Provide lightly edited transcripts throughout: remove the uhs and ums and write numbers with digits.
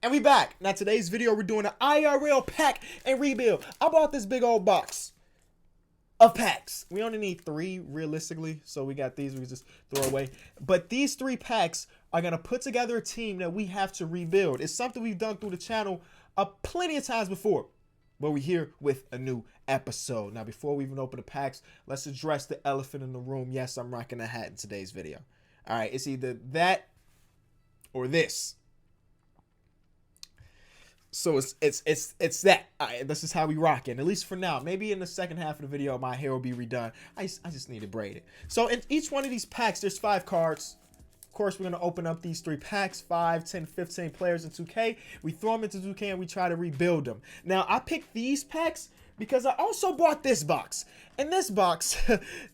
And we back. Now today's video, we're doing an IRL pack and rebuild. I bought this big old box of packs. We only need 3 realistically, so we got these we can just throw away. But these 3 packs are going to put together a team that we have to rebuild. It's something we've done through the channel plenty of times before, but we're here with a new episode. Now before we even open the packs, let's address the elephant in the room. Yes, I'm rocking a hat in today's video. All right, it's either that or this. So it's that. This is how we rock it, at least for now. Maybe in the second half of the video, my hair will be redone. I just need to braid it. So in each one of these packs, there's 5 cards. Of course, we're going to open up these 3 packs, 5, 10, 15 players in 2K. We throw them into 2K and we try to rebuild them. Now, I picked these packs because I also bought this box. And this box,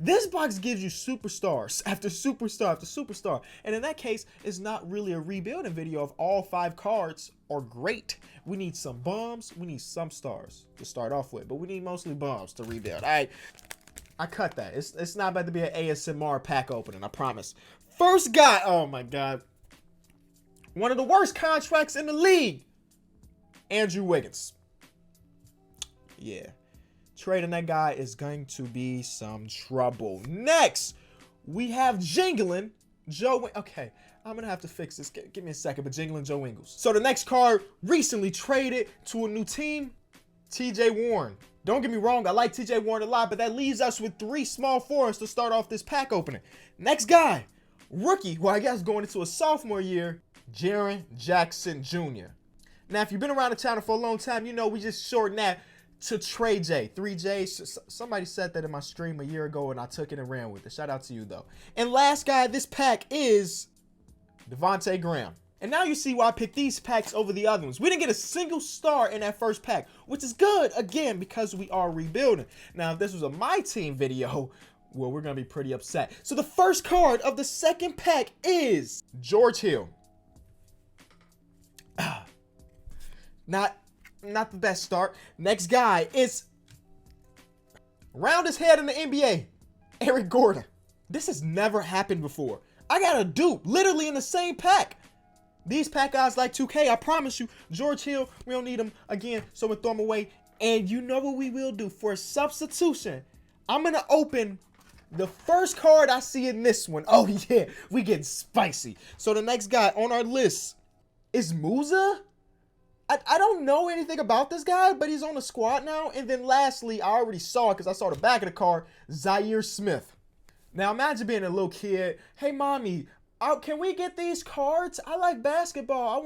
this box gives you superstars after superstar after superstar. And in that case, it's not really a rebuilding video if all 5 cards are great. We need some bombs. We need some stars to start off with, but we need mostly bombs to rebuild. All right, I cut that. It's not about to be an ASMR pack opening, I promise. First guy, oh my God. One of the worst contracts in the league. Andrew Wiggins. Yeah. Trading that guy is going to be some trouble. Next, we have Jingling Joe. Okay, I'm going to have to fix this. Give me a second, but Jingling Joe Ingles. So the next card recently traded to a new team, TJ Warren. Don't get me wrong, I like TJ Warren a lot, but that leaves us with 3 small forwards to start off this pack opening. Next guy, rookie, who I guess going into a sophomore year, Jaren Jackson Jr. Now, if you've been around the channel for a long time, you know we just shortened that to Trey J. 3J. Somebody said that in my stream a year ago, and I took it and ran with it. Shout out to you, though. And last guy this pack is Devonte Graham. And now you see why I picked these packs over the other ones. We didn't get a single star in that first pack, which is good, again, because we are rebuilding. Now, if this was a My Team video, well, we're going to be pretty upset. So the first card of the second pack is George Hill. Not the best start. Next guy is round his head in the NBA, Eric Gordon. This has never happened before. I got a dupe literally in the same pack. These pack guys like 2K, I promise you. George Hill, we don't need him again, so we'll throw him away. And you know what we will do for a substitution? I'm going to open the first card I see in this one. Oh yeah, we getting spicy. So the next guy on our list is Musa. I don't know anything about this guy, but he's on the squad now. And then lastly, I already saw it because I saw the back of the card, Zaire Smith. Now imagine being a little kid. Hey, mommy, can we get these cards? I like basketball.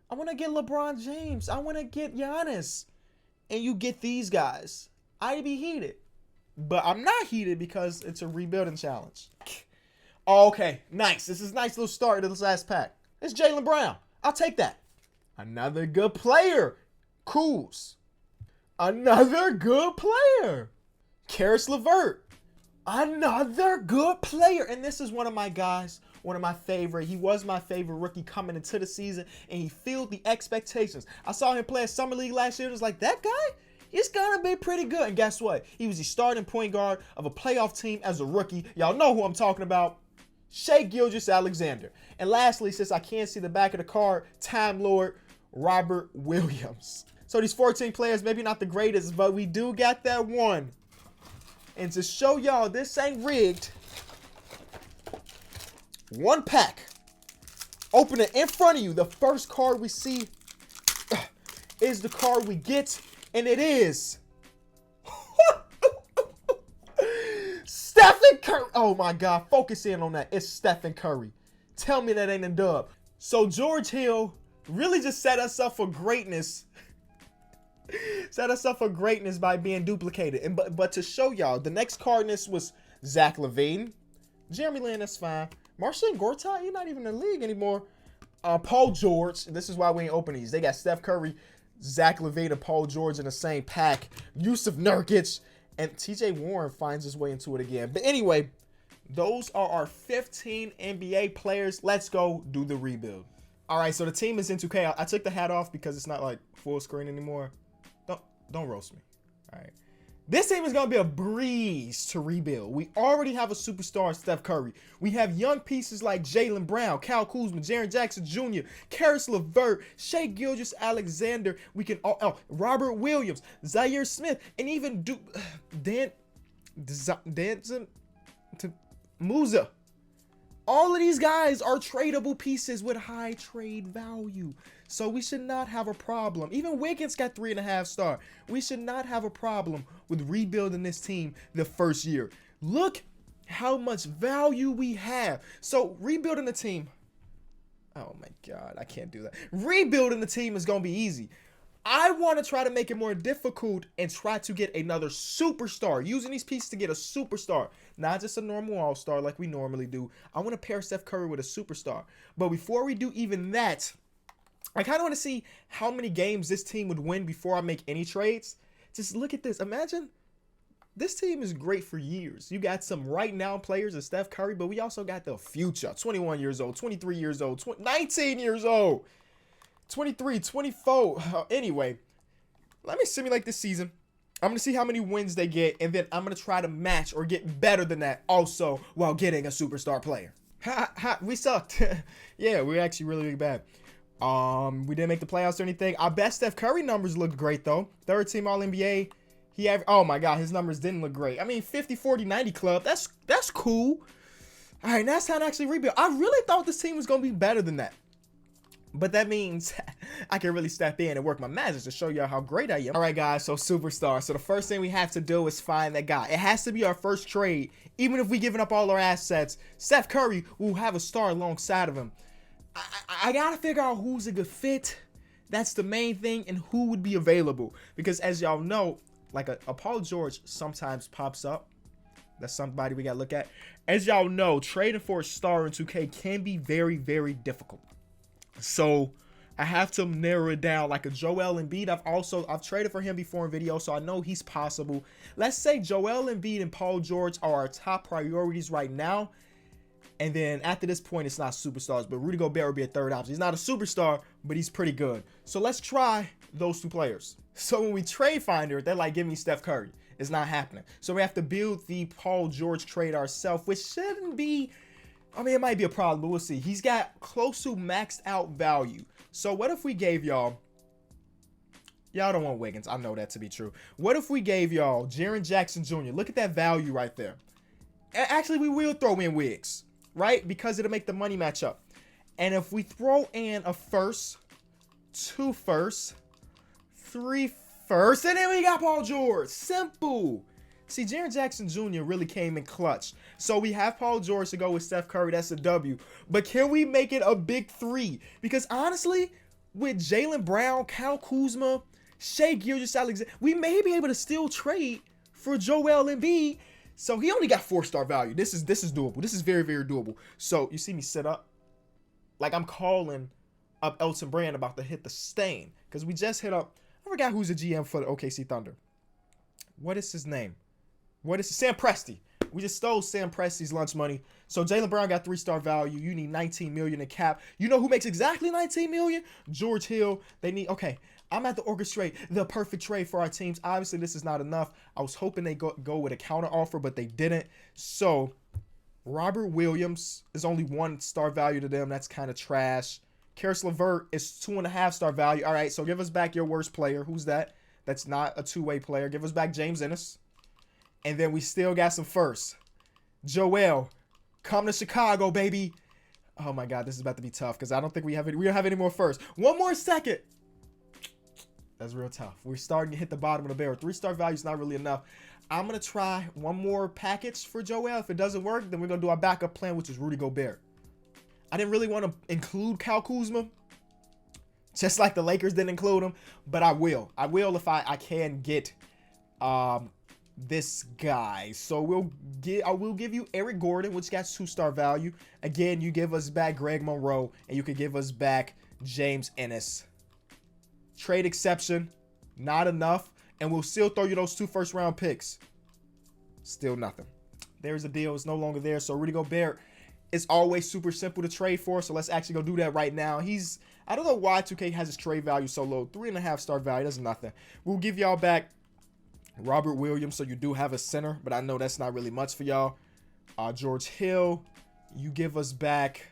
I wanna get LeBron James. I want to get Giannis. And you get these guys. I'd be heated. But I'm not heated because it's a rebuilding challenge. Okay, nice. This is a nice little start to this last pack. It's Jaylen Brown. I'll take that. Another good player, Kuz. Another good player, Karis LeVert. Another good player. And this is one of my guys, one of my favorite. He was my favorite rookie coming into the season, and he filled the expectations. I saw him play at Summer League last year. It was like, that guy, he's gonna be pretty good. And guess what? He was the starting point guard of a playoff team as a rookie. Y'all know who I'm talking about. Shai Gilgeous-Alexander. And lastly, since I can't see the back of the card, Time Lord Robert Williams. So these 14 players, maybe not the greatest, but we do got that one. And to show y'all this ain't rigged, one pack. Open it in front of you. The first card we see is the card we get, and it is Stephen Curry. Oh my God, focus in on that. It's Stephen Curry. Tell me that ain't a dub. So George Hill really just set us up for greatness. Set us up for greatness by being duplicated. And but to show y'all, the next card in this was Zach LaVine. Jeremy Lin, that's fine. Marcin Gortat, he's not even in the league anymore. Paul George. This is why we ain't open these. They got Steph Curry, Zach LaVine, and Paul George in the same pack. Yusuf Nurkic. And TJ Warren finds his way into it again. But anyway, those are our 15 NBA players. Let's go do the rebuild. All right, so the team is in 2K. I took the hat off because it's not like full screen anymore. Don't roast me. All right. This team is going to be a breeze to rebuild. We already have a superstar, Steph Curry. We have young pieces like Jaylen Brown, Kyle Kuzma, Jaren Jackson Jr., Karis LeVert, Shai Gilgeous-Alexander. We can Robert Williams, Zaire Smith, and even Musa. All of these guys are tradable pieces with high trade value. So we should not have a problem. Even Wiggins got 3.5 star. We should not have a problem with rebuilding this team the first year. Look how much value we have. So rebuilding the team. Oh my God, I can't do that. Rebuilding the team is going to be easy. I want to try to make it more difficult and try to get another superstar. Using these pieces to get a superstar. Not just a normal all-star like we normally do. I want to pair Steph Curry with a superstar. But before we do even that, I kind of want to see how many games this team would win before I make any trades. Just look at this. Imagine this team is great for years. You got some right now players of Steph Curry, but we also got the future. 21 years old, 23 years old, 19 years old. 23, 24. Anyway, let me simulate this season. I'm going to see how many wins they get, and then I'm going to try to match or get better than that also while getting a superstar player. We sucked. Yeah, we're actually really bad. We didn't make the playoffs or anything. I bet Steph Curry numbers looked great, though. Third team All-NBA. Oh, my God, his numbers didn't look great. I mean, 50, 40, 90 club. That's cool. All right, now it's time to actually rebuild. I really thought this team was going to be better than that. But that means I can really step in and work my magic to show y'all how great I am. All right, guys, so superstar. So the first thing we have to do is find that guy. It has to be our first trade. Even if we giving up all our assets, Steph Curry will have a star alongside of him. I got to figure out who's a good fit. That's the main thing, and who would be available. Because as y'all know, like a Paul George sometimes pops up. That's somebody we got to look at. As y'all know, trading for a star in 2K can be very, very difficult. So I have to narrow it down. Like a Joel Embiid, I've traded for him before in video, so I know he's possible. Let's say Joel Embiid and Paul George are our top priorities right now. And then after this point, it's not superstars, but Rudy Gobert would be a third option. He's not a superstar, but he's pretty good. So let's try those two players. So when we trade Finder, they're like, give me Steph Curry. It's not happening. So we have to build the Paul George trade ourselves, which shouldn't be, I mean, it might be a problem, but we'll see. He's got close to maxed out value. So what if we gave y'all don't want Wiggins. I know that to be true. What if we gave y'all Jaren Jackson Jr.? Look at that value right there. Actually, we will throw in Wiggs, right? Because it'll make the money match up. And if we throw in a first, 2 firsts, 3 firsts, and then we got Paul George. Simple. See, Jaren Jackson Jr. really came in clutch. So we have Paul George to go with Steph Curry. That's a W. But can we make it a big 3? Because honestly, with Jaylen Brown, Kyle Kuzma, Shai Gilgeous-Alexander, we may be able to still trade for Joel Embiid. So he only got 4-star value. This is doable. This is very, very doable. So you see me set up like I'm calling up Elton Brand about to hit the stain. Because we just hit up, I forgot who's the GM for the OKC Thunder. What is his name? Sam Presti. We just stole Sam Presti's lunch money. So Jaylen Brown got 3-star value. You need 19 million in cap. You know who makes exactly 19 million? George Hill. Okay, I'm at to orchestrate the perfect trade for our teams. Obviously, this is not enough. I was hoping they go with a counter offer, but they didn't. So Robert Williams is only 1-star value to them. That's kind of trash. Karis LeVert is 2.5-star value. All right, so give us back your worst player. Who's that? That's not a two-way player. Give us back James Ennis. And then we still got some firsts. Joel, come to Chicago, baby. Oh my God, this is about to be tough because I don't think we don't have any more firsts. One more second. That's real tough. We're starting to hit the bottom of the barrel. 3-star value is not really enough. I'm going to try one more package for Joel. If it doesn't work, then we're going to do our backup plan, which is Rudy Gobert. I didn't really want to include Kyle Kuzma, just like the Lakers didn't include him, but I will. I will if I can get this guy. So I will give you Eric Gordon, which got 2-star value. Again, you give us back Greg Monroe, and you can give us back James Ennis. Trade exception, not enough, and we'll still throw you those 2 first-round picks. Still nothing. There's a deal. It's no longer there. So Rudy Gobert is always super simple to trade for. So let's actually go do that right now. I don't know why 2K has his trade value so low. 3.5-star value. That's nothing. We'll give y'all back Robert Williams, so you do have a center, but I know that's not really much for y'all. George Hill, you give us back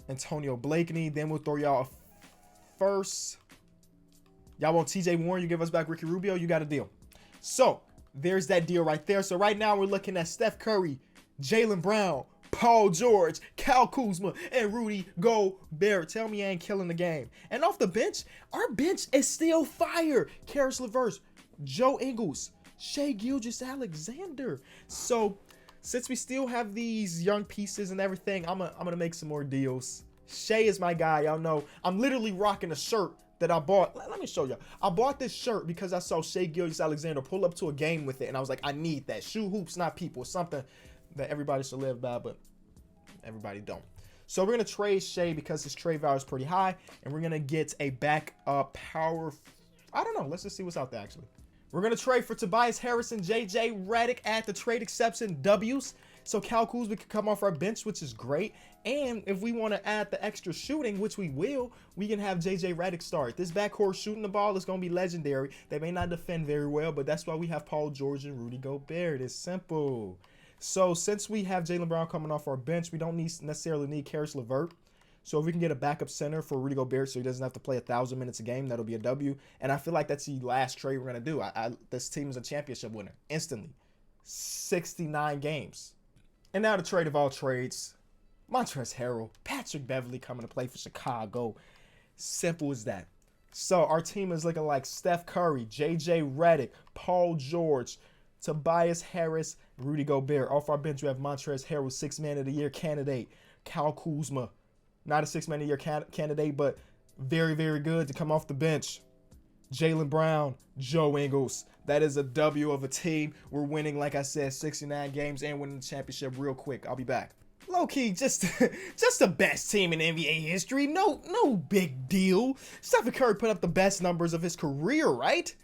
Antonio Blakeney. Then we'll throw y'all a first. Y'all want TJ Warren, you give us back Ricky Rubio, you got a deal. So there's that deal right there. So right now we're looking at Steph Curry, Jaylen Brown, Paul George, Kyle Kuzma, and Rudy Gobert. Tell me I ain't killing the game. And off the bench, our bench is still fire. Karis LeVert, Joe Ingles, Shai Gilgeous-Alexander. So since we still have these young pieces and everything, I'm gonna make some more deals. Shai is my guy. Y'all know I'm literally rocking a shirt that I bought. Let me show y'all. I bought this shirt because I saw Shai Gilgeous-Alexander pull up to a game with it, and I was like, I need that. Shoe hoops, not people. Something that everybody should live by, but everybody don't. So we're gonna trade Shai because his trade value is pretty high, and we're gonna get a backup power. I don't know. Let's just see what's out there actually. We're gonna trade for Tobias Harris and JJ Redick at the trade exception W's. So Kyle Kuzma can come off our bench, which is great. And if we want to add the extra shooting, which we will, we can have JJ Redick start. This backcourt shooting the ball is going to be legendary. They may not defend very well, but that's why we have Paul George and Rudy Gobert. It's simple. So since we have Jaylen Brown coming off our bench, we don't necessarily need Karis LeVert. So if we can get a backup center for Rudy Gobert so he doesn't have to play 1,000 minutes a game, that'll be a W. And I feel like that's the last trade we're going to do. This team is a championship winner instantly. 69 games. And now the trade of all trades. Montrezl Harrell, Patrick Beverley coming to play for Chicago. Simple as that. So our team is looking like Steph Curry, JJ Redick, Paul George, Tobias Harris, Rudy Gobert. Off our bench, we have Montrezl Harrell, 6th Man of the Year candidate. Kyle Kuzma, not a 6th Man of the Year candidate, but very, very good to come off the bench. Jaylen Brown, Joe Ingles. That is a W of a team. We're winning, like I said, 69 games and winning the championship real quick. I'll be back. Low-key, just the best team in NBA history. No big deal. Stephen Curry put up the best numbers of his career, right?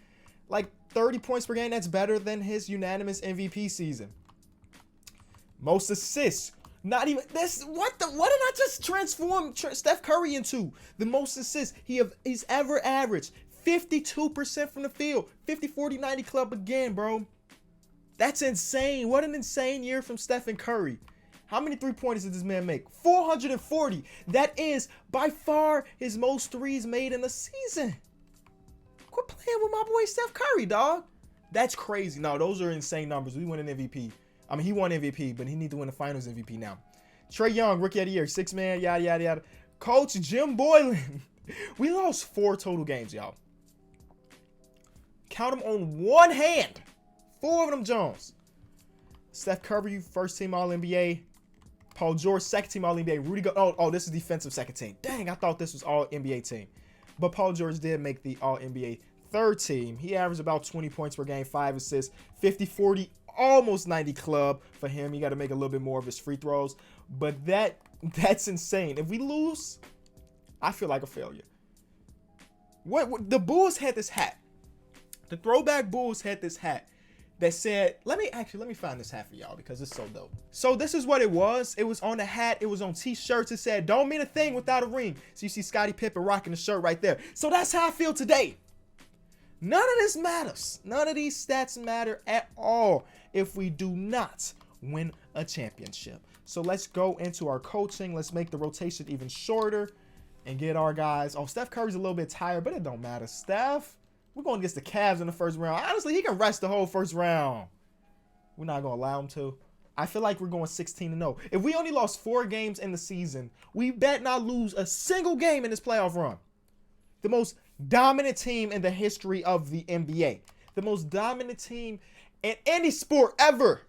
Like 30 points per game. That's better than his unanimous MVP season. Most assists. Not even this. What did I just transform Steph Curry into? The most assists he's ever averaged. 52% from the field. 50-40-90 club again, bro. That's insane. What an insane year from Stephen Curry. How many three-pointers did this man make? 440. That is by far his most threes made in a season. Quit playing with my boy Steph Curry, dog. That's crazy. No, those are insane numbers. We won an MVP. I mean, he won MVP, but he needs to win the Finals MVP now. Trae Young, Rookie of the Year, 6th Man, yada, yada, yada. Coach Jim Boylan. We lost 4 total games, y'all. Count them on one hand. 4 of them Jones. Steph Curry, 1st team All-NBA. Paul George, 2nd team All-NBA. Rudy this is defensive 2nd team. Dang, I thought this was All-NBA team. But Paul George did make the All-NBA 3rd team. He averaged about 20 points per game, 5 assists, 50-40, almost 90 club for him. He got to make a little bit more of his free throws. But that's insane. If we lose, I feel like a failure. What the Bulls had this hat. The throwback Bulls had this hat that said, let me find this hat for y'all because it's so dope. So this is what it was. It was on the hat. It was on t-shirts. It said, don't mean a thing without a ring. So you see Scottie Pippen rocking the shirt right there. So that's how I feel today. None of this matters. None of these stats matter at all if we do not win a championship. So let's go into our coaching. Let's make the rotation even shorter and get our guys. Oh, Steph Curry's a little bit tired, but it don't matter. Steph, we're going against the Cavs in the 1st round. Honestly, he can rest the whole 1st round. We're not going to allow him to. I feel like we're going 16-0. If we only lost 4 games in the season, we bet not lose a single game in this playoff run. The most dominant team in the history of the NBA. The most dominant team in any sport ever.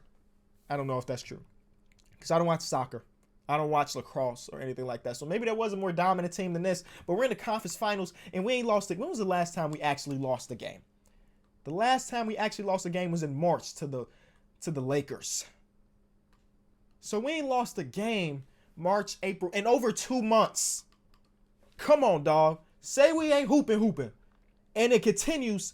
I don't know if that's true because I don't watch soccer. I don't watch lacrosse or anything like that. So maybe there was a more dominant team than this, but we're in the conference finals and we ain't lost it. When was the last time we actually lost a game? The last time we actually lost a game was in March to the Lakers. So we ain't lost a game March, April, in over 2 months. Come on, dog. Say we ain't hooping. And it continues.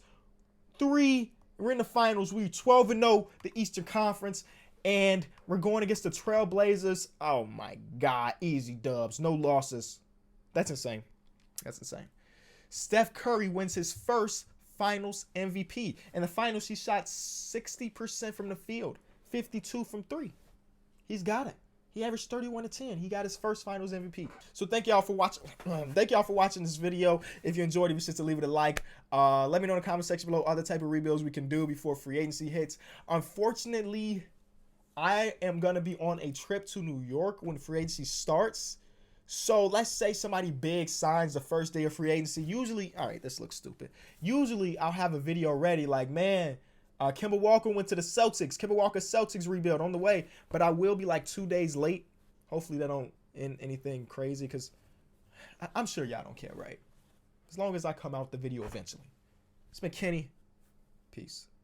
We're in the finals. We're 12-0, the Eastern Conference. And we're going against the Trailblazers. Oh, my God. Easy dubs. No losses. That's insane. Steph Curry wins his first Finals MVP. In the finals, he shot 60% from the field, 52 from three. He's got it. He averaged 31 to 10. He got his first Finals MVP. So thank y'all for watching. Thank y'all for watching this video. If you enjoyed it, be sure to leave it a like. Let me know in the comment section below other type of rebuilds we can do before free agency hits. Unfortunately, I am gonna be on a trip to New York when free agency starts. So let's say somebody big signs the first day of free agency. Usually, all right, this looks stupid. Usually I'll have a video ready like, man, Kemba Walker went to the Celtics. Kemba Walker Celtics rebuild on the way. But I will be like 2 days late. Hopefully that don't end anything crazy because I'm sure y'all don't care, right? As long as I come out the video eventually. It's been Kenny. Peace.